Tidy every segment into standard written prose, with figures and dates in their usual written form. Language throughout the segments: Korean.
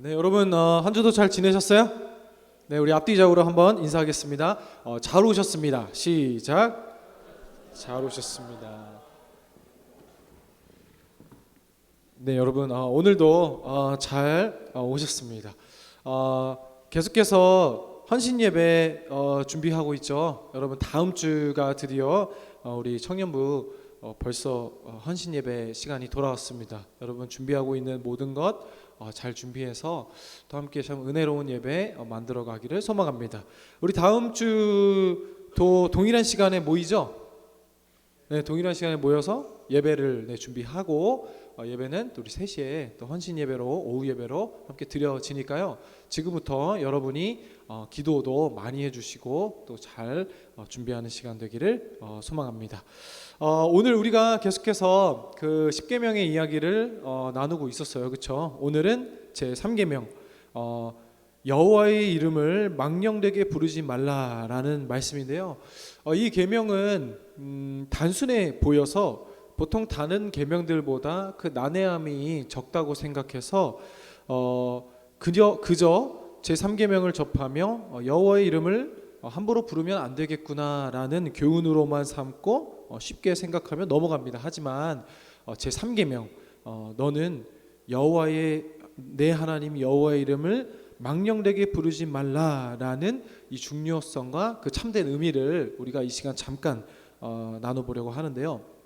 네, 여러분 한 주도 잘 지내셨어요? 네, 우리 앞뒤적으로 한번 인사하겠습니다. 잘 오셨습니다. 시작. 잘 오셨습니다. 네, 여러분 오늘도 잘 오셨습니다. 계속해서 헌신 예배 준비하고 있죠. 여러분 다음 주가 드디어 우리 청년부 벌써 헌신 예배 시간이 돌아왔습니다. 여러분 준비하고 있는 모든 것 잘 준비해서 또 함께 참 은혜로운 예배 만들어 가기를 소망합니다. 우리 다음 주도 동일한 시간에 모이죠? 네, 동일한 시간에 모여서 예배를 준비하고 예배는 또 우리 3시에 또 헌신 예배로 오후 예배로 함께 드려지니까요. 지금부터 여러분이 기도도 많이 해주시고 또 잘 준비하는 시간 되기를 소망합니다. 오늘 우리가 계속해서 그 10계명의 이야기를 나누고 있었어요. 그렇죠? 오늘은 제 3계명 여호와의 망령되게 부르지 말라라는 말씀인데요. 이 계명은 단순해 보여서 보통 다른 계명들보다 그 난해함이 적다고 생각해서 그저 제 3계명을 접하며 여호와의 이름을 함부로 부르면 안 되겠구나라는 교훈으로만 삼고 쉽게 생각하며 넘어갑니다. 하지만 제 3계명 너는 내 하나님 여호와의 이름을 망령되게 부르지 말라라는 이 중요성과 그 참된 의미를 우리가 이 시간 잠깐 나눠보려고 하는데요.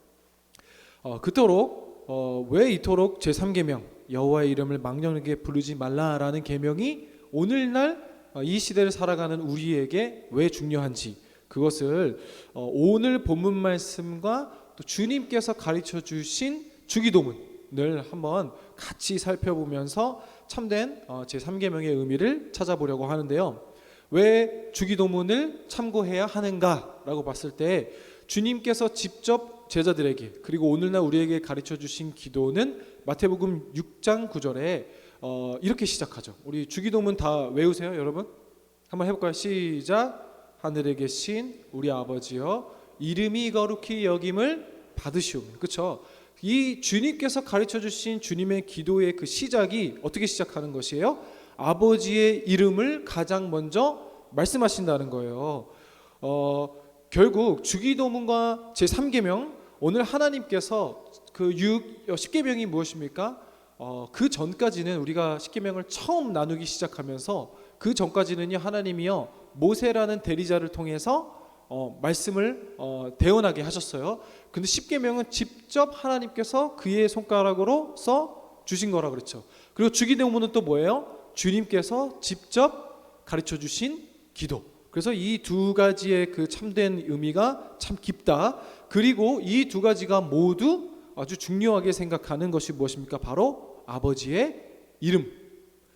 그토록 왜 이토록 제 3계명 여호와의 이름을 망령되게 부르지 말라라는 계명이 오늘날 이 시대를 살아가는 우리에게 왜 중요한지 그것을 오늘 본문 말씀과 또 주님께서 가르쳐 주신 주기도문을 한번 같이 살펴보면서 참된 제3계명의 의미를 찾아보려고 하는데요. 왜 주기도문을 참고해야 하는가라고 봤을 때 주님께서 직접 제자들에게 그리고 오늘날 우리에게 가르쳐 주신 기도는 마태복음 6장 9절에 이렇게 시작하죠. 우리 주기도문 다 외우세요, 여러분. 한번 해볼까요? 시작. 하늘에 계신 우리 아버지여 이름이 거룩히 여김을 받으시오며. 그렇죠? 이 주님께서 가르쳐 주신 주님의 기도의 그 시작이 어떻게 시작하는 것이에요? 아버지의 이름을 가장 먼저 말씀하신다는 거예요. 결국 주기도문과 제3계명 오늘 하나님께서 그 10계명이 무엇입니까? 그 전까지는 우리가 10계명을 처음 나누기 시작하면서 그 전까지는요 하나님이요 모세라는 대리자를 통해서 말씀을 대언하게 하셨어요. 근데 10계명은 직접 하나님께서 그의 손가락으로 써 주신 거라 그랬죠. 그리고 주기도문은 또 뭐예요? 주님께서 직접 가르쳐 주신 기도. 그래서 이 두 가지의 그 참된 의미가 참 깊다. 그리고 이 두 가지가 모두 아주 중요하게 생각하는 것이 무엇입니까? 바로 아버지의 이름.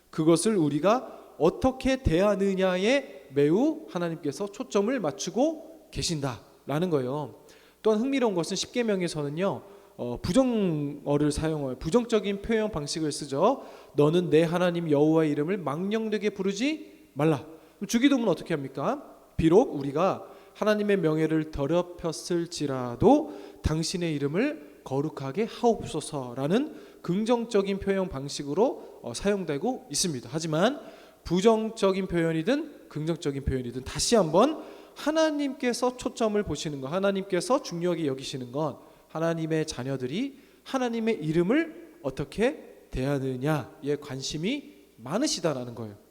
그것을 우리가 어떻게 대하느냐에 매우 하나님께서 초점을 맞추고 계신다라는 거예요. 또한 흥미로운 것은 10계명에서는요 부정어를 사용해요. 부정적인 표현 방식을 쓰죠. 너는 내 하나님 여호와의 이름을 망령되게 부르지 말라. 주기도문은 어떻게 합니까? 비록 우리가 하나님의 명예를 더럽혔을지라도 당신의 이름을 거룩하게 하옵소서라는 긍정적인 표현 방식으로 사용되고 있습니다. 하지만 부정적인 표현이든 긍정적인 표현이든 다시 한번 하나님께서 초점을 보시는 것, 하나님께서 중요하게 여기시는 것, 하나님의 자녀들이 하나님의 이름을 어떻게 대하느냐에 관심이 많으시다라는 거예요.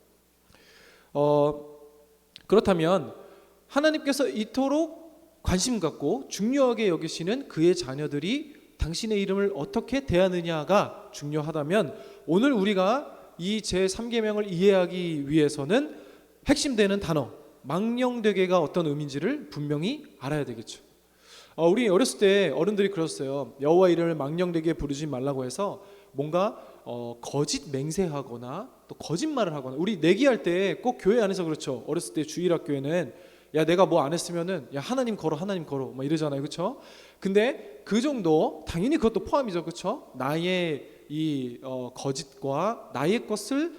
그렇다면 하나님께서 이토록 관심 갖고 중요하게 여기시는 그의 자녀들이 당신의 이름을 어떻게 대하느냐가 중요하다면 오늘 우리가 이 제3계명을 이해하기 위해서는 핵심되는 단어 망령되게가 어떤 의미인지를 분명히 알아야 되겠죠. 우리 어렸을 때 어른들이 그랬어요. 여호와 이름을 망령되게 부르지 말라고 해서 뭔가 거짓 맹세하거나 또 거짓말을 하거나 우리 내기할 때 꼭 교회 안에서 그렇죠. 어렸을 때 주일학교에는 야 내가 뭐 안 했으면은 야 하나님 걸어 막 이러잖아요. 그렇죠? 근데 그 정도 당연히 그것도 포함이죠. 그렇죠? 나의 이 거짓과 나의 것을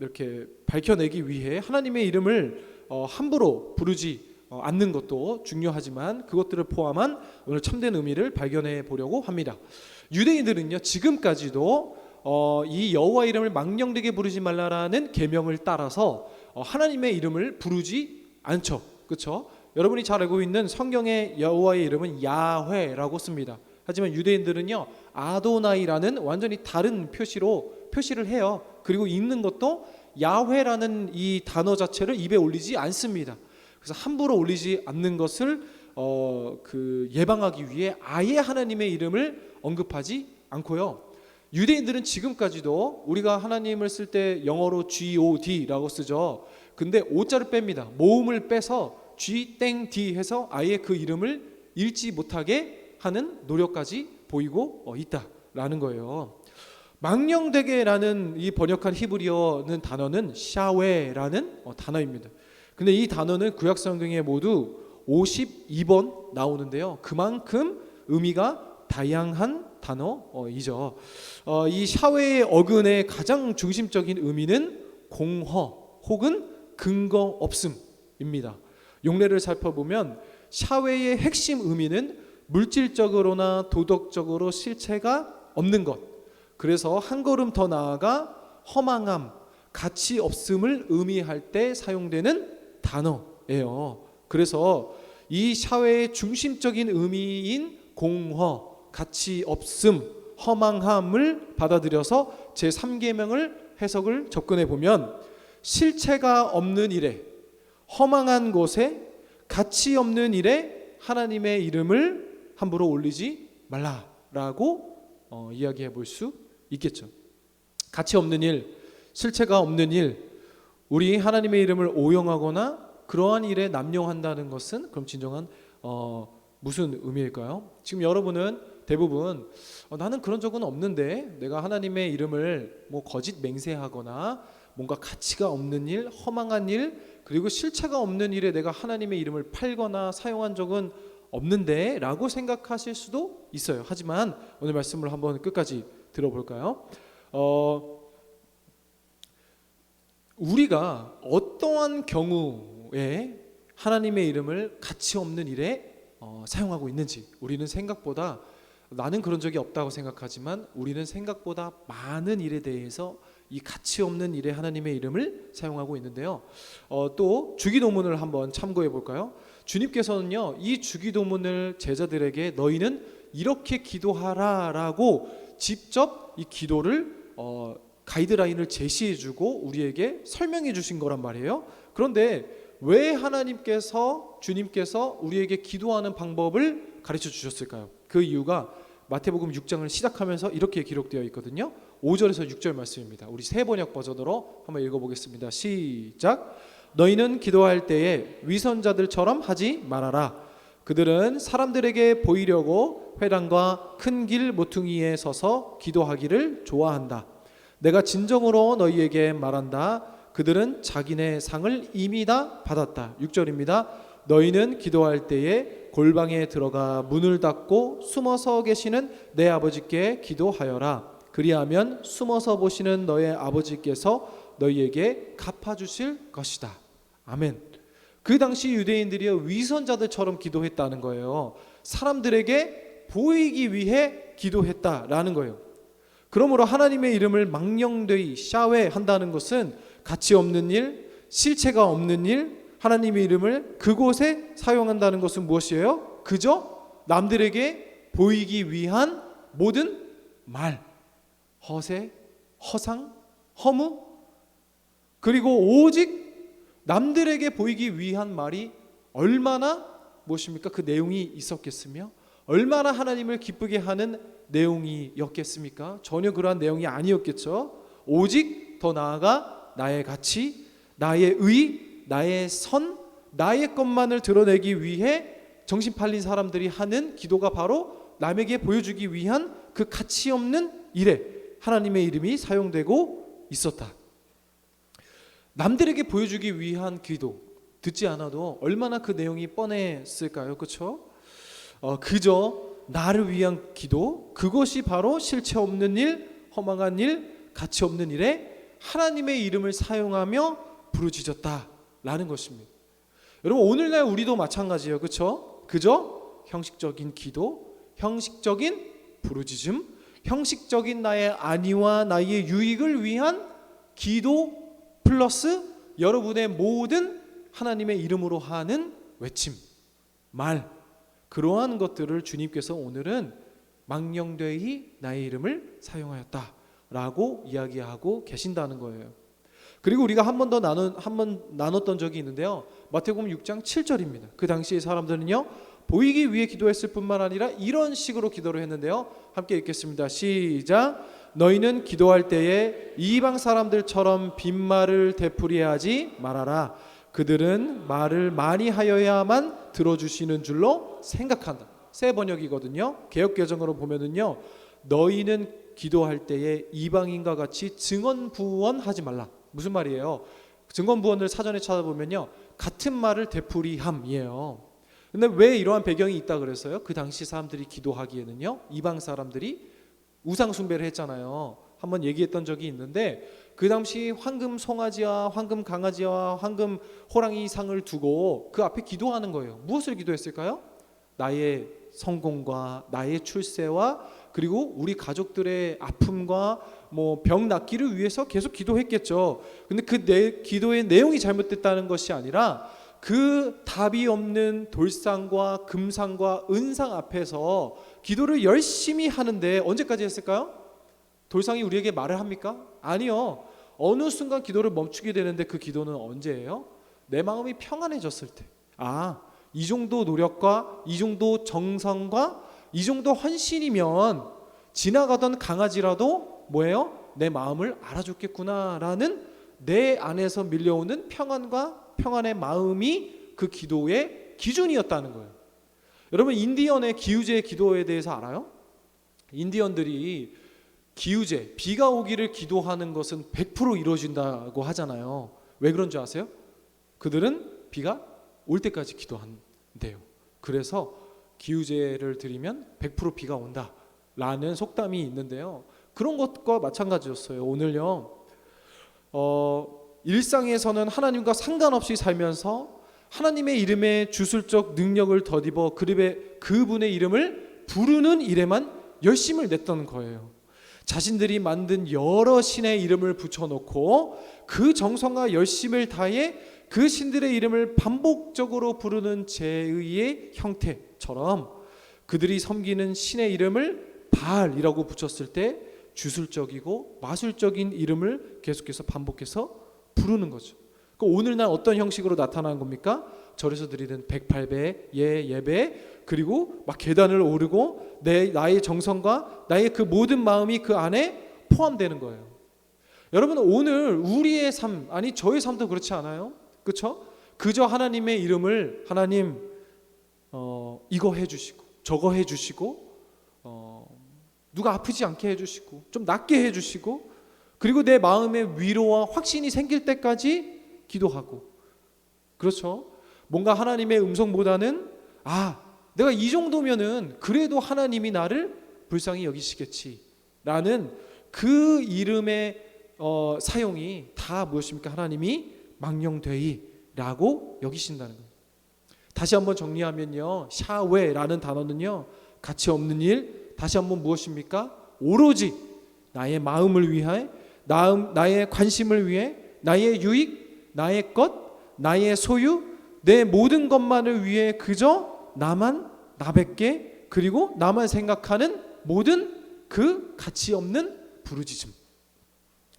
이렇게 밝혀내기 위해 하나님의 이름을 함부로 부르지 않는 것도 중요하지만 그것들을 포함한 오늘 참된 의미를 발견해 보려고 합니다. 유대인들은요 지금까지도 이 여호와 이름을 망령되게 부르지 말라라는 계명을 따라서 하나님의 이름을 부르지 않죠. 그렇죠? 여러분이 잘 알고 있는 성경의 여호와의 이름은 야훼라고 씁니다. 하지만 유대인들은요 아도나이라는 완전히 다른 표시를 해요. 그리고 읽는 것도 야훼라는 이 단어 자체를 입에 올리지 않습니다. 그래서 함부로 올리지 않는 것을 예방하기 위해 아예 하나님의 이름을 언급하지 않고요. 유대인들은 지금까지도 우리가 하나님을 쓸 때 영어로 God라고 쓰죠. 근데 O자를 뺍니다. 모음을 빼서 G-D 해서 아예 그 이름을 읽지 못하게 하는 노력까지 보이고 있다라는 거예요. 망령되게라는 이 번역한 히브리어는 단어는 샤웨라는 단어입니다. 근데 이 단어는 구약 성경에 모두 52번 나오는데요. 그만큼 의미가 다양한 단어이죠. 이 샤웨의 어근의 가장 중심적인 의미는 공허 혹은 근거 없음입니다. 용례를 살펴보면 샤웨의 핵심 의미는 물질적으로나 도덕적으로 실체가 없는 것. 그래서 한 걸음 더 나아가 허망함, 가치 없음을 의미할 때 사용되는 단어예요. 그래서 이 샤웨의 중심적인 의미인 공허, 가치 없음, 허망함을 받아들여서 제3계명을 해석을 접근해 보면 실체가 없는 일에, 허망한 곳에, 가치 없는 일에 하나님의 이름을 함부로 올리지 말라라고 이야기해 볼 수 있겠죠. 가치 없는 일, 실체가 없는 일, 우리 하나님의 이름을 오용하거나 그러한 일에 남용한다는 것은 그럼 진정한 무슨 의미일까요? 지금 여러분은 대부분 나는 그런 적은 없는데 내가 하나님의 이름을 거짓 맹세하거나 뭔가 가치가 없는 일, 허망한 일, 그리고 실체가 없는 일에 내가 하나님의 이름을 팔거나 사용한 적은 없는데 라고 생각하실 수도 있어요. 하지만 오늘 말씀을 한번 끝까지 들어볼까요? 우리가 어떠한 경우에 하나님의 이름을 가치 없는 일에 사용하고 있는지 우리는 생각보다, 나는 그런 적이 없다고 생각하지만 우리는 생각보다 많은 일에 대해서 이 가치 없는 일에 하나님의 이름을 사용하고 있는데요. 또 주기도문을 한번 참고해 볼까요? 주님께서는요 이 주기도문을 제자들에게 너희는 이렇게 기도하라라고 직접 이 기도를 가이드라인을 제시해주고 우리에게 설명해 주신 거란 말이에요. 그런데 왜 주님께서 우리에게 기도하는 방법을 가르쳐 주셨을까요? 그 이유가 마태복음 6장을 시작하면서 이렇게 기록되어 있거든요. 5절에서 6절 말씀입니다. 우리 새 번역 버전으로 한번 읽어보겠습니다. 시작. 너희는 기도할 때에 위선자들처럼 하지 말아라. 그들은 사람들에게 보이려고 회당과 큰 길 모퉁이에 서서 기도하기를 좋아한다. 내가 진정으로 너희에게 말한다. 그들은 자기네 상을 이미 다 받았다. 6절입니다. 너희는 기도할 때에 골방에 들어가 문을 닫고 숨어서 계시는 내 아버지께 기도하여라. 그리하면 숨어서 보시는 너의 아버지께서 너희에게 갚아주실 것이다. 아멘. 그 당시 유대인들이 위선자들처럼 기도했다는 거예요. 사람들에게 보이기 위해 기도했다라는 거예요. 그러므로 하나님의 이름을 망령되이 샤웨 한다는 것은 가치 없는 일, 실체가 없는 일, 하나님의 이름을 그곳에 사용한다는 것은 무엇이에요? 그저 남들에게 보이기 위한 모든 말, 허세, 허상, 허무, 그리고 오직 남들에게 보이기 위한 말이 얼마나 무엇입니까? 그 내용이 있었겠으며 얼마나 하나님을 기쁘게 하는 내용이었겠습니까? 전혀 그러한 내용이 아니었겠죠. 오직 더 나아가 나의 가치, 나의 의, 나의 선, 나의 것만을 드러내기 위해 정신 팔린 사람들이 하는 기도가 바로 남에게 보여주기 위한 그 가치 없는 일에 하나님의 이름이 사용되고 있었다. 남들에게 보여주기 위한 기도 듣지 않아도 얼마나 그 내용이 뻔했을까요? 그렇죠? 그저 나를 위한 기도, 그것이 바로 실체 없는 일, 허망한 일, 가치 없는 일에 하나님의 이름을 사용하며 부르짖었다라는 것입니다. 여러분 오늘날 우리도 마찬가지예요. 그렇죠? 그저 형식적인 기도, 형식적인 부르짖음, 형식적인 나의 안위와 나의 유익을 위한 기도 플러스 여러분의 모든 하나님의 이름으로 하는 외침, 말, 그러한 것들을 주님께서 오늘은 망령되이 나의 이름을 사용하였다라고 이야기하고 계신다는 거예요. 그리고 우리가 한 번 나눴던 적이 있는데요. 마태복음 6장 7절입니다. 그 당시 사람들은요, 보이기 위해 기도했을 뿐만 아니라 이런 식으로 기도를 했는데요. 함께 읽겠습니다. 시작. 너희는 기도할 때에 이방 사람들처럼 빈말을 되풀이하지 말아라. 그들은 말을 많이 하여야만 들어주시는 줄로 생각한다. 새 번역이거든요. 개역개정으로 보면은요, 너희는 기도할 때에 이방인과 같이 증언부언하지 말라. 무슨 말이에요? 증언부언을 사전에 찾아보면요, 같은 말을 되풀이함이에요. 근데 왜 이러한 배경이 있다 그랬어요? 그 당시 사람들이 기도하기에는요, 이방 사람들이 우상 숭배를 했잖아요. 한번 얘기했던 적이 있는데, 그 당시 황금 송아지와 황금 강아지와 황금 호랑이 상을 두고 그 앞에 기도하는 거예요. 무엇을 기도했을까요? 나의 성공과 나의 출세와 그리고 우리 가족들의 아픔과 병 낫기를 위해서 계속 기도했겠죠. 근데 그 기도의 내용이 잘못됐다는 것이 아니라 그 답이 없는 돌상과 금상과 은상 앞에서 기도를 열심히 하는데 언제까지 했을까요? 돌상이 우리에게 말을 합니까? 아니요. 어느 순간 기도를 멈추게 되는데 그 기도는 언제예요? 내 마음이 평안해졌을 때. 이 정도 노력과 이 정도 정성과 이 정도 헌신이면 지나가던 강아지라도 뭐예요? 내 마음을 알아줬겠구나라는 내 안에서 밀려오는 평안과 평안의 마음이 그 기도의 기준이었다는 거예요. 여러분, 인디언의 기우제의 기도에 대해서 알아요? 인디언들이 기우제, 비가 오기를 기도하는 것은 100% 이루어진다고 하잖아요. 왜 그런 줄 아세요? 그들은 비가 올 때까지 기도한대요. 그래서 기우제를 드리면 100% 비가 온다라는 속담이 있는데요. 그런 것과 마찬가지였어요. 오늘요, 일상에서는 하나님과 상관없이 살면서 하나님의 이름에 주술적 능력을 덧입어 그분의 이름을 부르는 일에만 열심을 냈던 거예요. 자신들이 만든 여러 신의 이름을 붙여놓고 그 정성과 열심을 다해 그 신들의 이름을 반복적으로 부르는 제의의 형태처럼 그들이 섬기는 신의 이름을 바알이라고 붙였을 때 주술적이고 마술적인 이름을 계속해서 반복해서 부르는 거죠. 오늘날 어떤 형식으로 나타나는 겁니까? 절에서 드리는 108배 예배, 그리고 막 계단을 오르고 나의 정성과 나의 그 모든 마음이 그 안에 포함되는 거예요. 여러분, 오늘 우리의 삶, 아니 저의 삶도 그렇지 않아요? 그렇죠? 그저 하나님의 이름을 하나님 이거 해주시고 저거 해주시고 누가 아프지 않게 해주시고 좀 낫게 해주시고 그리고 내 마음에 위로와 확신이 생길 때까지 기도하고, 그렇죠? 뭔가 하나님의 음성보다는 내가 이 정도면은 그래도 하나님이 나를 불쌍히 여기시겠지라는 그 이름의 사용이 다 무엇입니까? 하나님이 망령되이라고 여기신다는 거예요. 다시 한번 정리하면요, 샤웨라는 단어는요, 가치 없는 일, 다시 한번 무엇입니까? 오로지 나의 마음을 위해, 나의 관심을 위해, 나의 유익, 나의 것, 나의 소유, 내 모든 것만을 위해 그저 나밖에, 그리고 나만 생각하는 모든 그 가치 없는 부르짖음,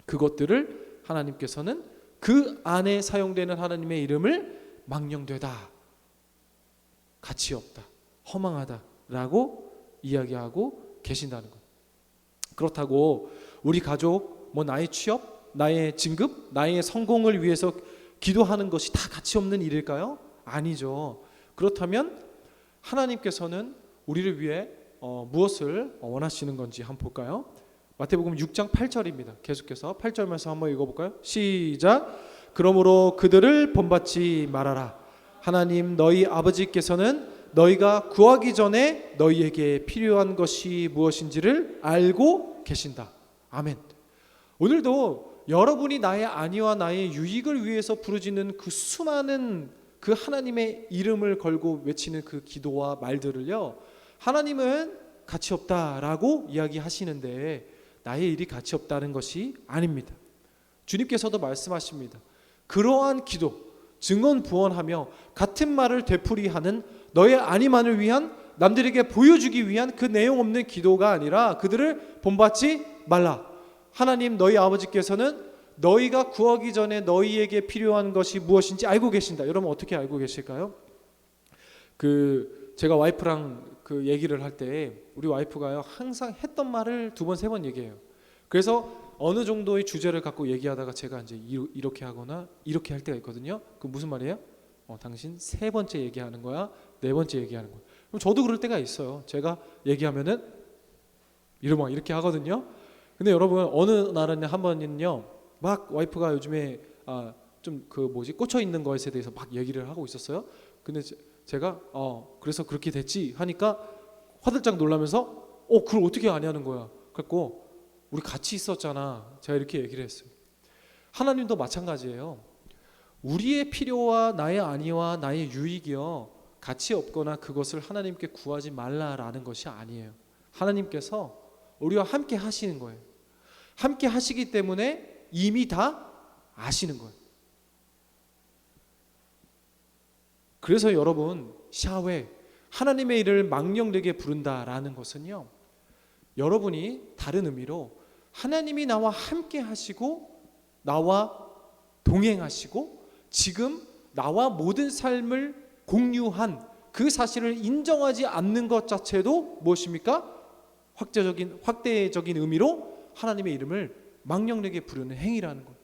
그것들을 하나님께서는 그 안에 사용되는 하나님의 이름을 망령되다, 가치 없다, 허망하다라고 이야기하고 계신다는 거예요. 그렇다고 우리 가족, 나의 취업, 나의 진급, 나의 성공을 위해서 기도하는 것이 다 가치 없는 일일까요? 아니죠. 그렇다면 하나님께서는 우리를 위해 무엇을 원하시는 건지 한번 볼까요? 마태복음 6장 8절입니다. 계속해서 8절 말씀 한번 읽어볼까요? 시작. 그러므로 그들을 본받지 말아라. 하나님 너희 아버지께서는 너희가 구하기 전에 너희에게 필요한 것이 무엇인지를 알고 계신다. 아멘. 오늘도 여러분이 나의 안위와 나의 유익을 위해서 부르짖는 그 수많은 그 하나님의 이름을 걸고 외치는 그 기도와 말들을요, 하나님은 가치 없다라고 이야기하시는데 나의 일이 가치 없다는 것이 아닙니다. 주님께서도 말씀하십니다. 그러한 기도, 증언부언하며 같은 말을 되풀이하는 너의 안위만을 위한, 남들에게 보여주기 위한 그 내용 없는 기도가 아니라 그들을 본받지 말라. 하나님 너희 아버지께서는 너희가 구하기 전에 너희에게 필요한 것이 무엇인지 알고 계신다. 여러분 어떻게 알고 계실까요? 제가 와이프랑 그 얘기를 할 때 우리 와이프가요 항상 했던 말을 2번 3번 얘기해요. 그래서 어느 정도의 주제를 갖고 얘기하다가 제가 이제 이렇게 하거나 이렇게 할 때가 있거든요. 그 무슨 말이에요? 당신 3번째 얘기하는 거야, 4번째 얘기하는 거야. 그럼 저도 그럴 때가 있어요. 제가 얘기하면은 이렇게 하거든요. 근데 여러분 어느 날은 한 번은요 막 와이프가 요즘에 좀 꽂혀 있는 것에 대해서 막 얘기를 하고 있었어요. 근데 제가 그래서 그렇게 됐지 하니까 화들짝 놀라면서 그걸 어떻게 아냐는 거야. 그래갖고 우리 같이 있었잖아. 제가 이렇게 얘기를 했어요. 하나님도 마찬가지예요. 우리의 필요와 나의 안위와 나의 유익이요 가치 없거나 그것을 하나님께 구하지 말라라는 것이 아니에요. 하나님께서 우리와 함께 하시는 거예요. 함께 하시기 때문에 이미 다 아시는 거예요. 그래서 여러분 샤웨 하나님의 일을 망령되게 부른다라는 것은요 여러분이 다른 의미로 하나님이 나와 함께 하시고 나와 동행하시고 지금 나와 모든 삶을 공유한 그 사실을 인정하지 않는 것 자체도 무엇입니까? 확대적인 의미로 하나님의 이름을 망령되게 부르는 행위라는 거예요.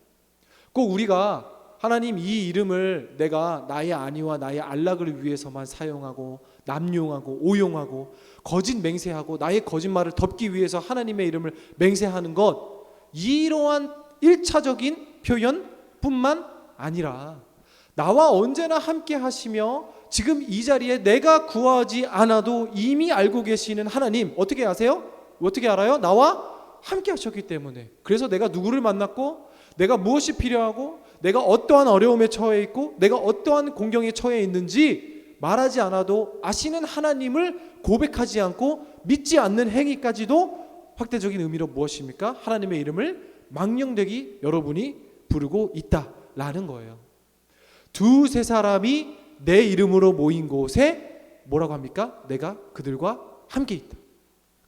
꼭 우리가 하나님 이 이름을 내가 나의 안위와 나의 안락을 위해서만 사용하고 남용하고 오용하고 거짓 맹세하고 나의 거짓말을 덮기 위해서 하나님의 이름을 맹세하는 것, 이러한 1차적인 표현뿐만 아니라 나와 언제나 함께 하시며 지금 이 자리에 내가 구하지 않아도 이미 알고 계시는 하나님, 어떻게 아세요? 어떻게 알아요? 나와 함께 하셨기 때문에. 그래서 내가 누구를 만났고 내가 무엇이 필요하고 내가 어떠한 어려움에 처해 있고 내가 어떠한 공경에 처해 있는지 말하지 않아도 아시는 하나님을 고백하지 않고 믿지 않는 행위까지도 확대적인 의미로 무엇입니까? 하나님의 이름을 망령되게 여러분이 부르고 있다라는 거예요. 2-3 사람이 내 이름으로 모인 곳에 뭐라고 합니까? 내가 그들과 함께 있다.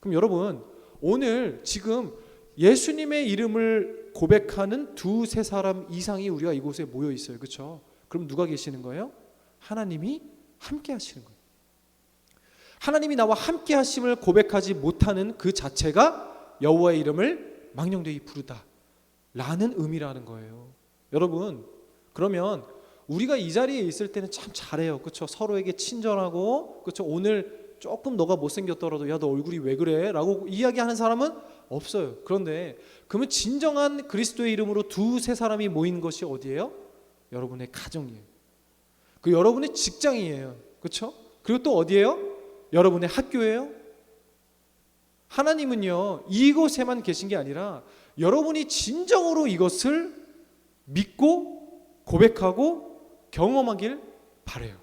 그럼 여러분 오늘 지금 예수님의 이름을 고백하는 2-3 사람 이상이 우리가 이곳에 모여 있어요. 그렇죠? 그럼 누가 계시는 거예요? 하나님이 함께 하시는 거예요. 하나님이 나와 함께 하심을 고백하지 못하는 그 자체가 여호와의 이름을 망령되이 부르다 라는 의미라는 거예요. 여러분 그러면 우리가 이 자리에 있을 때는 참 잘해요. 그렇죠? 서로에게 친절하고, 그렇죠? 오늘 조금 너가 못생겼더라도 야 너 얼굴이 왜 그래? 라고 이야기하는 사람은 없어요. 그런데 그러면 진정한 그리스도의 이름으로 2-3 사람이 모인 것이 어디예요? 여러분의 가정이에요. 그 여러분의 직장이에요. 그렇죠? 그리고 또 어디예요? 여러분의 학교예요. 하나님은요 이곳에만 계신 게 아니라 여러분이 진정으로 이것을 믿고 고백하고 경험하길 바래요.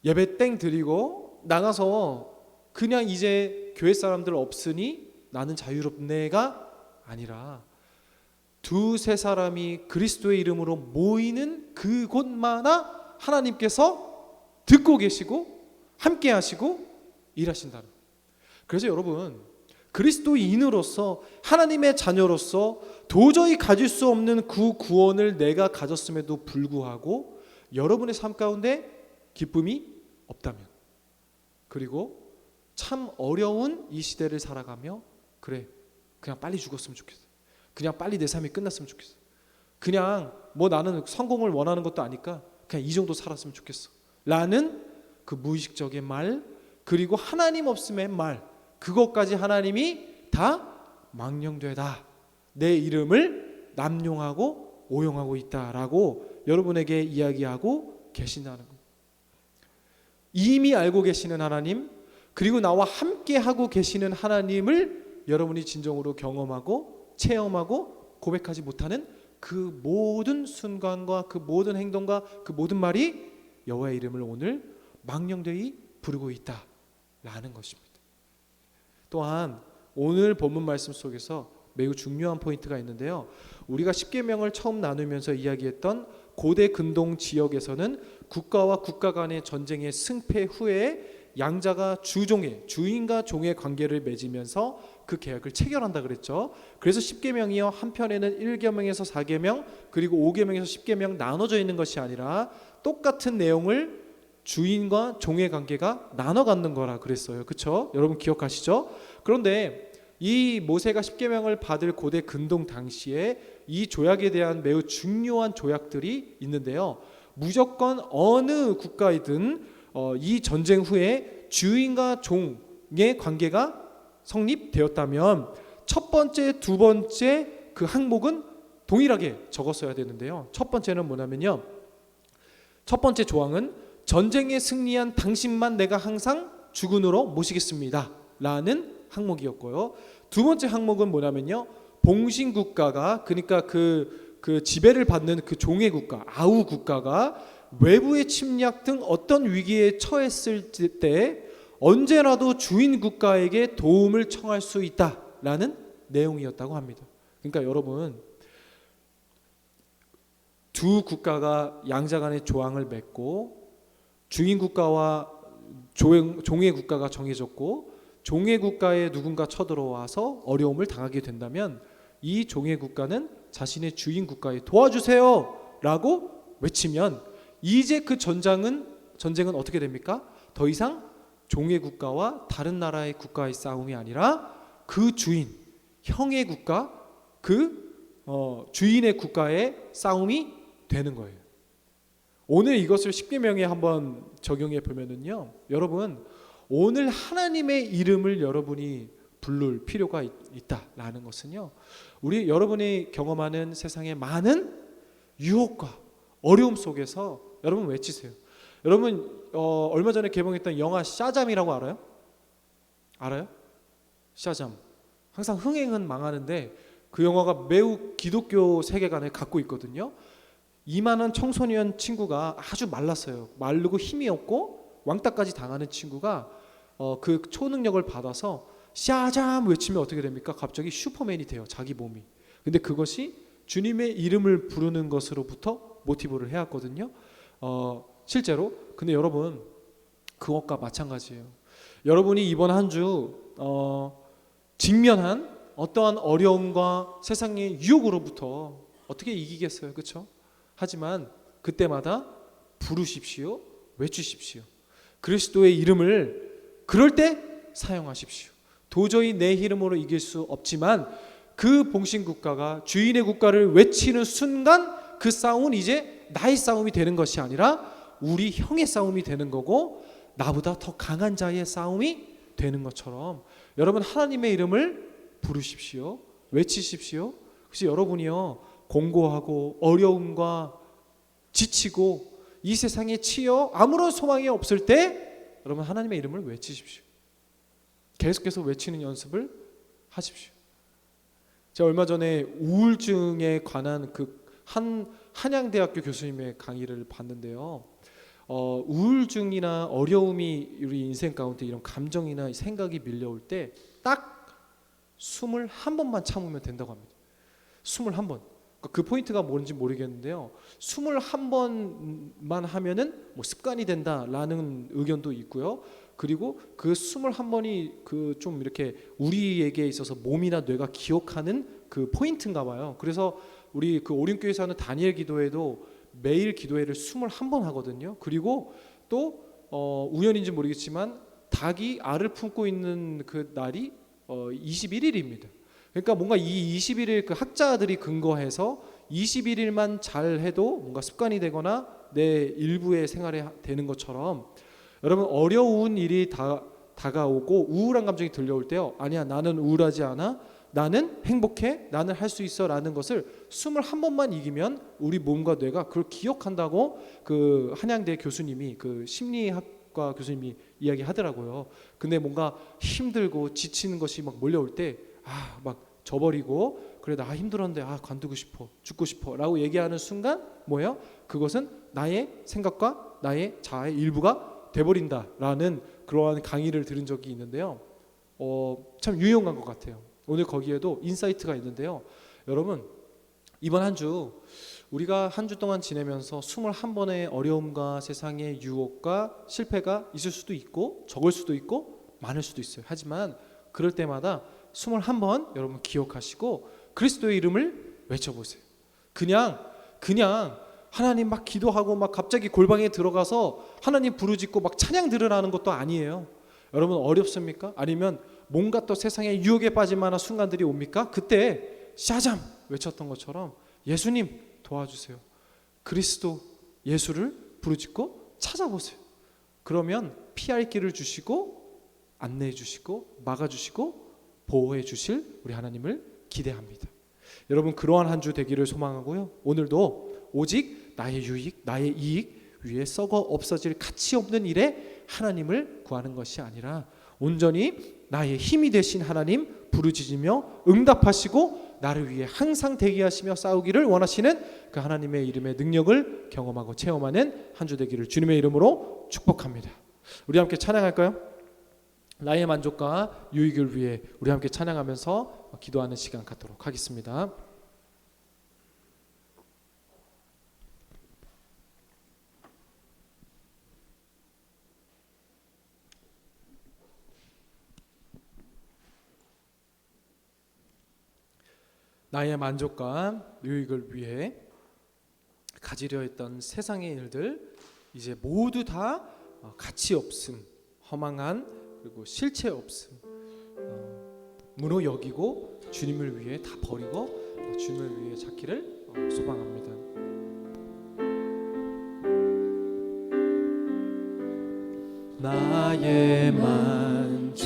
예배 땡 드리고 나가서 그냥 이제 교회 사람들 없으니 나는 자유롭네가 아니라 2-3 사람이 그리스도의 이름으로 모이는 그곳마다 하나님께서 듣고 계시고 함께 하시고 일하신다는 거예요. 그래서 여러분 그리스도인으로서 하나님의 자녀로서 도저히 가질 수 없는 그 구원을 내가 가졌음에도 불구하고 여러분의 삶 가운데 기쁨이 없다면, 그리고 참 어려운 이 시대를 살아가며 그래 그냥 빨리 죽었으면 좋겠어, 그냥 빨리 내 삶이 끝났으면 좋겠어, 그냥 뭐 나는 성공을 원하는 것도 아니까 그냥 이 정도 살았으면 좋겠어 라는 그 무의식적인 말, 그리고 하나님 없음의 말, 그것까지 하나님이 다 망령되다, 내 이름을 남용하고 오용하고 있다라고 여러분에게 이야기하고 계신다는 겁니다. 이미 알고 계시는 하나님, 그리고 나와 함께 하고 계시는 하나님을 여러분이 진정으로 경험하고 체험하고 고백하지 못하는 그 모든 순간과 그 모든 행동과 그 모든 말이 여호와의 이름을 오늘 망령되이 부르고 있다라는 것입니다. 또한 오늘 본문 말씀 속에서 매우 중요한 포인트가 있는데요. 우리가 십계명을 처음 나누면서 이야기했던 고대 근동 지역에서는 국가와 국가 간의 전쟁의 승패 후에 양자가 주인과 종의 관계를 맺으면서 그 계약을 체결한다 그랬죠. 그래서 십계명이요, 한편에는 1계명에서 4계명 그리고 5계명에서 10계명 나눠져 있는 것이 아니라 똑같은 내용을 주인과 종의 관계가 나눠 갖는 거라 그랬어요. 그렇죠? 여러분 기억하시죠? 그런데 이 모세가 십계명을 받을 고대 근동 당시에 이 조약에 대한 매우 중요한 조약들이 있는데요. 무조건 어느 국가이든 이 전쟁 후에 주인과 종의 관계가 성립되었다면 첫 번째, 두 번째 그 항목은 동일하게 적었어야 되는데요. 첫 번째는 뭐냐면요. 첫 번째 조항은 전쟁에 승리한 당신만 내가 항상 주군으로 모시겠습니다 라는 항목이었고요. 두 번째 항목은 뭐냐면요. 봉신 국가가, 그러니까 그 지배를 받는 그 종의 국가, 아우 국가가 외부의 침략 등 어떤 위기에 처했을 때 언제라도 주인 국가에게 도움을 청할 수 있다라는 내용이었다고 합니다. 그러니까 여러분, 두 국가가 양자 간의 조항을 맺고 주인 국가와 종의 국가가 정해졌고 종의 국가에 누군가 쳐들어와서 어려움을 당하게 된다면 이 종의 국가는 자신의 주인 국가에 도와주세요 라고 외치면 이제 그 전쟁은 어떻게 됩니까? 더 이상 종의 국가와 다른 나라의 국가의 싸움이 아니라 그 주인, 형의 국가, 주인의 국가의 싸움이 되는 거예요. 오늘 이것을 십계명에 한번 적용해 보면은요, 여러분 오늘 하나님의 이름을 여러분이 부를 필요가 있다라는 것은요, 여러분이 경험하는 세상의 많은 유혹과 어려움 속에서 여러분 외치세요. 여러분 얼마 전에 개봉했던 영화 샤잠이라고 알아요? 알아요? 샤잠. 항상 흥행은 망하는데 그 영화가 매우 기독교 세계관을 갖고 있거든요. 이만한 청소년 친구가 아주 말랐어요. 마르고 힘이 없고 왕따까지 당하는 친구가 그 초능력을 받아서 샤잠 외치면 어떻게 됩니까? 갑자기 슈퍼맨이 돼요. 자기 몸이. 근데 그것이 주님의 이름을 부르는 것으로부터 모티브를 해왔거든요. 실제로. 근데 여러분 그것과 마찬가지예요. 여러분이 이번 한 주 직면한 어떠한 어려움과 세상의 유혹으로부터 어떻게 이기겠어요? 그렇죠? 하지만 그때마다 부르십시오. 외치십시오. 그리스도의 이름을 그럴 때 사용하십시오. 도저히 내 이름으로 이길 수 없지만 그 봉신 국가가 주인의 국가를 외치는 순간 그 싸움은 이제 나의 싸움이 되는 것이 아니라 우리 형의 싸움이 되는 거고 나보다 더 강한 자의 싸움이 되는 것처럼 여러분 하나님의 이름을 부르십시오. 외치십시오. 혹시 여러분이요 공고하고 어려움과 지치고 이 세상에 치여 아무런 소망이 없을 때 여러분 하나님의 이름을 외치십시오. 계속해서 외치는 연습을 하십시오. 제가 얼마 전에 우울증에 관한 그 한양대학교 교수님의 강의를 봤는데요. 우울증이나 어려움이 우리 인생 가운데 이런 감정이나 생각이 밀려올 때 딱 숨을 한 번만 참으면 된다고 합니다. 숨을 한 번. 그 포인트가 뭔지 모르겠는데요. 숨을 한 번만 하면은 뭐 습관이 된다라는 의견도 있고요. 그리고 그 숨을 한 번이 그 좀 이렇게 우리에게 있어서 몸이나 뇌가 기억하는 그 포인트인가 봐요. 그래서 우리 그 오륜교회에서 하는 다니엘 기도회도 매일 기도회를 숨을 한 번 하거든요. 그리고 또 우연인지 모르겠지만 닭이 알을 품고 있는 그 날이 21일입니다. 그러니까 뭔가 이 21일 그 학자들이 근거해서 21일만 잘 해도 뭔가 습관이 되거나 내 일부의 생활에 되는 것처럼 여러분 어려운 일이 다가오고 우울한 감정이 들려올 때요. 아니야 나는 우울하지 않아. 나는 행복해. 나는 할 수 있어. 라는 것을 숨을 한 번만 이기면 우리 몸과 뇌가 그걸 기억한다고 그 한양대 교수님이 그 심리학과 교수님이 이야기하더라고요. 근데 뭔가 힘들고 지치는 것이 막 몰려올 때 막 져버리고 그래 나 힘들었는데 관두고 싶어 죽고 싶어 라고 얘기하는 순간 뭐예요? 그것은 나의 생각과 나의 자아의 일부가 돼버린다라는 그러한 강의를 들은 적이 있는데요. 참 유용한 것 같아요. 오늘 거기에도 인사이트가 있는데요. 여러분, 이번 한 주 우리가 한 주 동안 지내면서 21번의 어려움과 세상의 유혹과 실패가 있을 수도 있고 적을 수도 있고 많을 수도 있어요. 하지만 그럴 때마다 21번 여러분 기억하시고 그리스도의 이름을 외쳐보세요. 그냥 하나님 막 기도하고 막 갑자기 골방에 들어가서 하나님 부르짖고 막 찬양 들으라는 것도 아니에요. 여러분, 어렵습니까? 아니면 뭔가 또 세상의 유혹에 빠질 만한 순간들이 옵니까? 그때 샤잠 외쳤던 것처럼 예수님 도와주세요. 그리스도 예수를 부르짖고 찾아보세요. 그러면 피할 길을 주시고 안내해 주시고 막아 주시고 보호해 주실 우리 하나님을 기대합니다. 여러분, 그러한 한 주 되기를 소망하고요. 오늘도 오직 나의 유익, 나의 이익 위에 썩어 없어질 가치 없는 일에 하나님을 구하는 것이 아니라 온전히 나의 힘이 되신 하나님 부르짖으며 응답하시고 나를 위해 항상 대기하시며 싸우기를 원하시는 그 하나님의 이름의 능력을 경험하고 체험하는 한 주 되기를 주님의 이름으로 축복합니다. 우리 함께 찬양할까요? 나의 만족과 유익을 위해 우리 함께 찬양하면서 기도하는 시간 갖도록 하겠습니다. 나의 만족과 유익을 위해 가지려 했던 세상의 일들 이제 모두 다 가치 없음, 허망한 그리고 실체 없음 무로 여기고 주님을 위해 다 버리고 주님을 위해 찾기를 소망합니다. 나의 만족과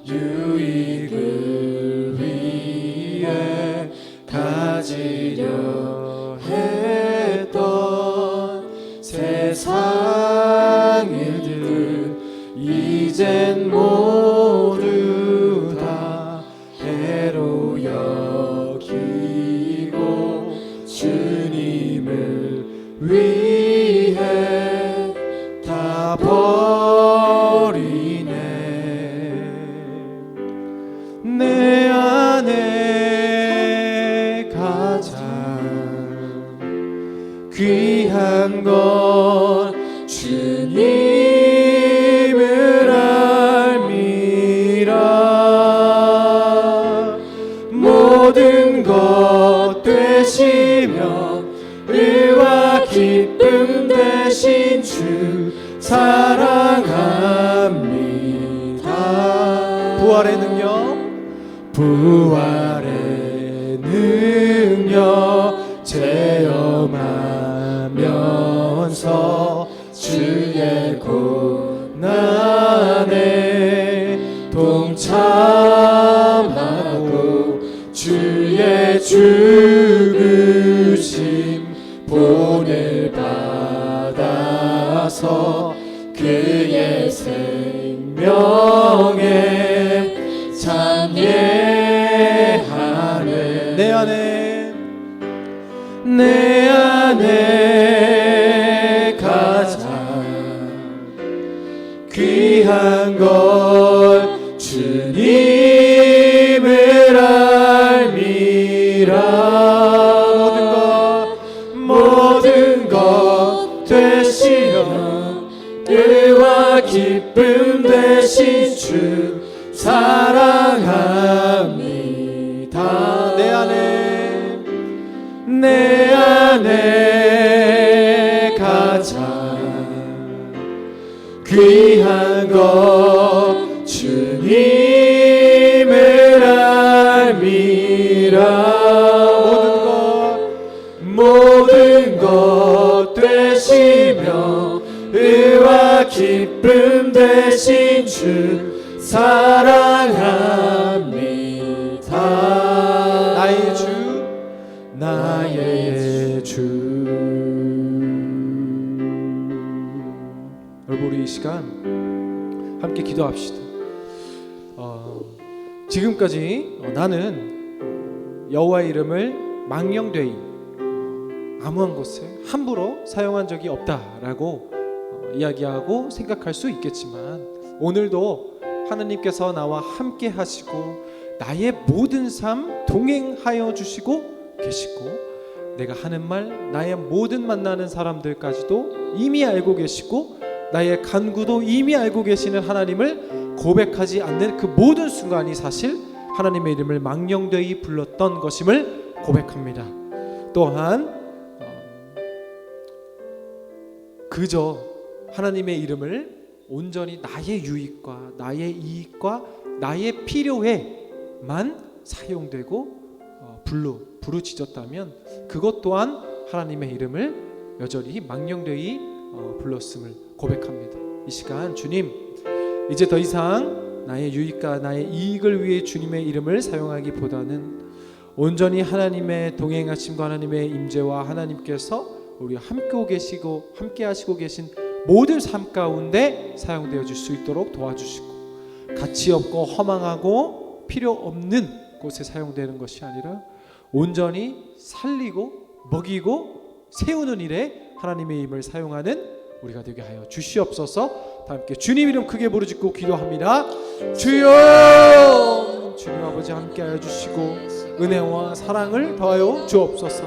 유익을 위해 가지려 했던 세상 일들 이젠 모두 다 해로 여기고 주님을 위해 다 버리네. 내 안에 가장 귀한 건 주님을 알미라. 모든 것 되시며 의와 기쁨 되신 주 사랑합니다. 부활의 능력 체험하면서 주의 고난에 동참하고 주의 죽으심 본을 받아서 그의 생명에 참여하네. 내 안에 가장 귀한 건 주님을 알미라. 모든 것 되시며 의와 기쁨 되신 주 사랑합니다. 내 안에 가장 귀한 것 주님을 알미라. 모든 것 되시며 의와 기쁨 되신 주 사랑합니다. 나의 주. 여러분, 우리 이 시간 함께 기도합시다. 지금까지 나는 여호와의 이름을 망령되이 아무한 곳에 함부로 사용한 적이 없다라고 이야기하고 생각할 수 있겠지만 오늘도 하나님께서 나와 함께 하시고 나의 모든 삶 동행하여 주시고 계시고 내가 하는 말, 나의 모든 만나는 사람들까지도 이미 알고 계시고 나의 간구도 이미 알고 계시는 하나님을 고백하지 않는 그 모든 순간이 사실 하나님의 이름을 망령되이 불렀던 것임을 고백합니다. 또한 그저 하나님의 이름을 온전히 나의 유익과 나의 이익과 나의 필요에만 사용되고 부르짖었다면 그것 또한 하나님의 이름을 여전히 망령되이 불렀음을 고백합니다. 이 시간 주님, 이제 더 이상 나의 유익과 나의 이익을 위해 주님의 이름을 사용하기보다는 온전히 하나님의 동행하심과 하나님의 임재와 하나님께서 우리 함께 하시고 계신 모든 삶 가운데 사용되어 줄 수 있도록 도와주시고 가치 없고 허망하고 필요 없는 곳에 사용되는 것이 아니라 온전히 살리고 먹이고 세우는 일에 하나님의 힘을 사용하는 우리가 되게 하여 주시옵소서. 다 함께 주님 이름 크게 부르짖고 기도합니다. 주여, 주님 아버지 함께하여 주시고 은혜와 사랑을 더하여 주옵소서.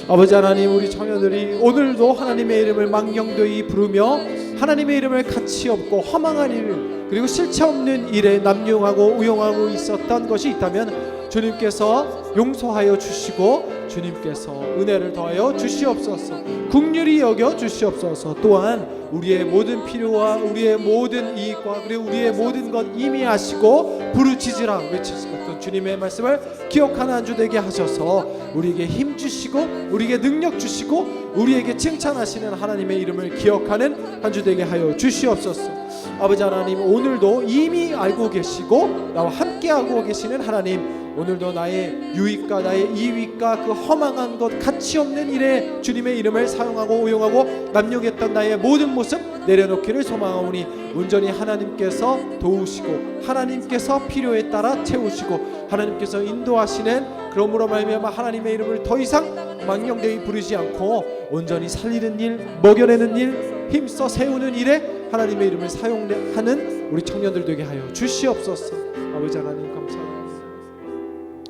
아버지 하나님, 우리 청년들이 오늘도 하나님의 이름을 망령되이 부르며 하나님의 이름을 가치 없고 허망한 일 그리고 실체 없는 일에 남용하고 우용하고 있었던 것이 있다면 주님께서 용서하여 주시고 주님께서 은혜를 더하여 주시옵소서. 긍휼히 여겨 주시옵소서. 또한 우리의 모든 필요와 우리의 모든 이익과 그리고 우리의 모든 것 이미 아시고 부르짖으라 외치셨던 주님의 말씀을 기억하는 한 주 되게 하셔서 우리에게 힘 주시고 우리에게 능력 주시고 우리에게 칭찬하시는 하나님의 이름을 기억하는 한 주 되게 하여 주시옵소서. 아버지 하나님, 오늘도 이미 알고 계시고 나와 함께하고 계시는 하나님, 오늘도 나의 유익과 나의 이익과 그 허망한 것 가치 없는 일에 주님의 이름을 사용하고 오용하고 남용했던 나의 모든 모습 내려놓기를 소망하오니 온전히 하나님께서 도우시고 하나님께서 필요에 따라 채우시고 하나님께서 인도하시는, 그러므로 말미암아 하나님의 이름을 더 이상 망령되이 부르지 않고 온전히 살리는 일, 먹여내는 일, 힘써 세우는 일에 하나님의 이름을 사용하는 우리 청년들 되게 하여 주시옵소서. 아버지 하나님 감사합니다.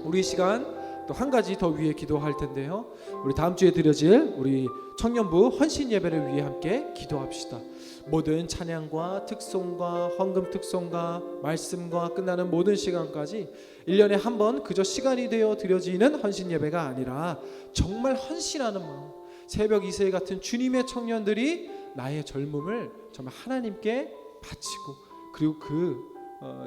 우리 시간 또 한 가지 더 위에 기도할 텐데요, 우리 다음 주에 드려질 우리 청년부 헌신 예배를 위해 함께 기도합시다. 모든 찬양과 특송과 헌금 특송과 말씀과 끝나는 모든 시간까지 1년에 한 번 그저 시간이 되어 드려지는 헌신 예배가 아니라 정말 헌신하는 마음, 새벽 이슬 같은 주님의 청년들이 나의 젊음을 정말 하나님께 바치고 그리고 그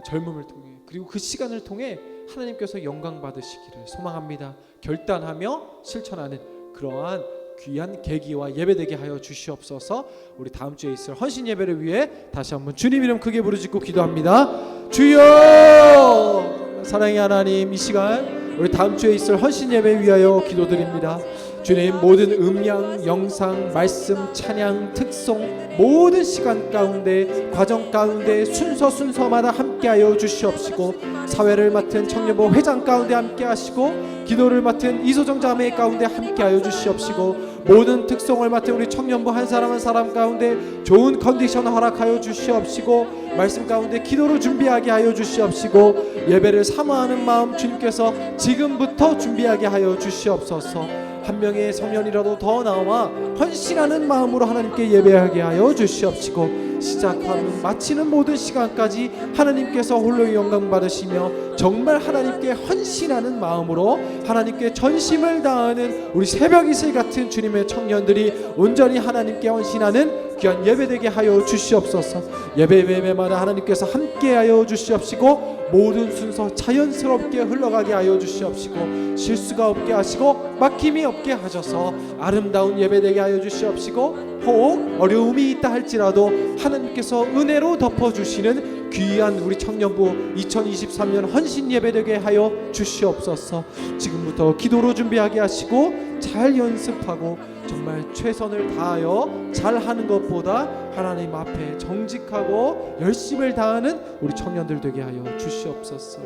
젊음을 통해 그리고 그 시간을 통해 하나님께서 영광 받으시기를 소망합니다. 결단하며 실천하는 그러한 귀한 계기와 예배되게 하여 주시옵소서. 우리 다음 주에 있을 헌신 예배를 위해 다시 한번 주님 이름 크게 부르짖고 기도합니다. 주여, 사랑의 하나님, 이 시간 우리 다음 주에 있을 헌신 예배 위하여 기도드립니다. 주님, 모든 음량, 영상, 말씀, 찬양, 특송 모든 시간 가운데 과정 가운데 순서마다 함께하여 주시옵시고 사회를 맡은 청년부 회장 가운데 함께하시고 기도를 맡은 이소정 자매 가운데 함께하여 주시옵시고 모든 특송을 맡은 우리 청년부 한 사람 한 사람 가운데 좋은 컨디션 허락하여 주시옵시고 말씀 가운데 기도를 준비하게 하여 주시옵시고 예배를 사모하는 마음 주님께서 지금부터 준비하게 하여 주시옵소서. 한 명의 성년이라도 더 나와 헌신하는 마음으로 하나님께 예배하게 하여 주시옵시고 시작하는 마치는 모든 시간까지 하나님께서 홀로 영광 받으시며 정말 하나님께 헌신하는 마음으로 하나님께 전심을 다하는 우리 새벽 이슬 같은 주님의 청년들이 온전히 하나님께 헌신하는 귀한 예배되게 하여 주시옵소서. 예배마다 하나님께서 함께하여 주시옵시고 모든 순서 자연스럽게 흘러가게 하여 주시옵시고 실수가 없게 하시고 막힘이 없게 하셔서 아름다운 예배되게 하여 주시옵시고 혹 어려움이 있다 할지라도 하나님께서 은혜로 덮어주시는 귀한 우리 청년부 2023년 헌신 예배되게 하여 주시옵소서. 지금부터 기도로 준비하게 하시고 잘 연습하고 정말 최선을 다하여 잘하는 것보다 하나님 앞에 정직하고 열심을 다하는 우리 청년들 되게 하여 주시옵소서.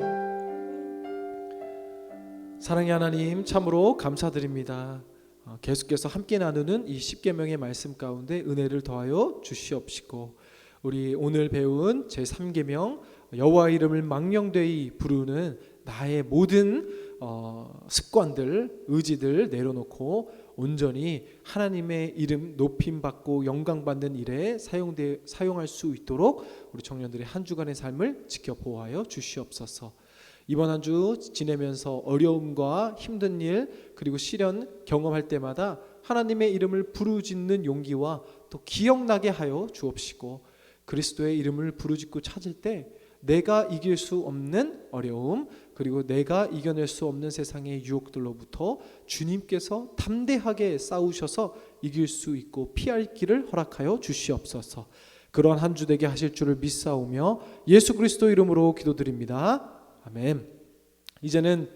사랑의 하나님, 참으로 감사드립니다. 계속해서 함께 나누는 이 10계명의 말씀 가운데 은혜를 더하여 주시옵시고 우리 오늘 배운 제3계명 여호와 이름을 망령되이 부르는 나의 모든 습관들, 의지들 내려놓고 온전히 하나님의 이름 높임 받고 영광 받는 일에 사용할 수 있도록 우리 청년들의 한 주간의 삶을 지켜보아여 주시옵소서. 이번 한 주 지내면서 어려움과 힘든 일 그리고 시련 경험할 때마다 하나님의 이름을 부르짖는 용기와 또 기억나게 하여 주옵시고, 그리스도의 이름을 부르짖고 찾을 때 내가 이길 수 없는 어려움 그리고 내가 이겨낼 수 없는 세상의 유혹들로부터 주님께서 담대하게 싸우셔서 이길 수 있고 피할 길을 허락하여 주시옵소서. 그러한 한 주 되게 하실 줄을 믿사오며 예수 그리스도 이름으로 기도드립니다. 아멘. 이제는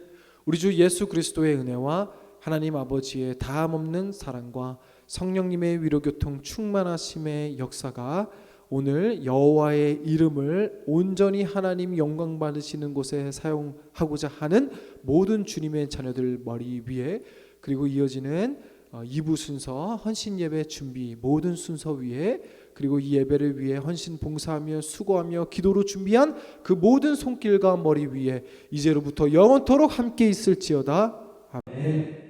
우리 주 예수 그리스도의 은혜와 하나님 아버지의 다함없는 사랑과 성령님의 위로교통 충만하심의 역사가 오늘 여호와의 이름을 온전히 하나님 영광 받으시는 곳에 사용하고자 하는 모든 주님의 자녀들 머리 위에, 그리고 이어지는 2부 순서 헌신 예배 준비 모든 순서 위에, 그리고 이 예배를 위해 헌신 봉사하며 수고하며 기도로 준비한 그 모든 손길과 머리 위에 이제로부터 영원토록 함께 있을지어다. 아멘.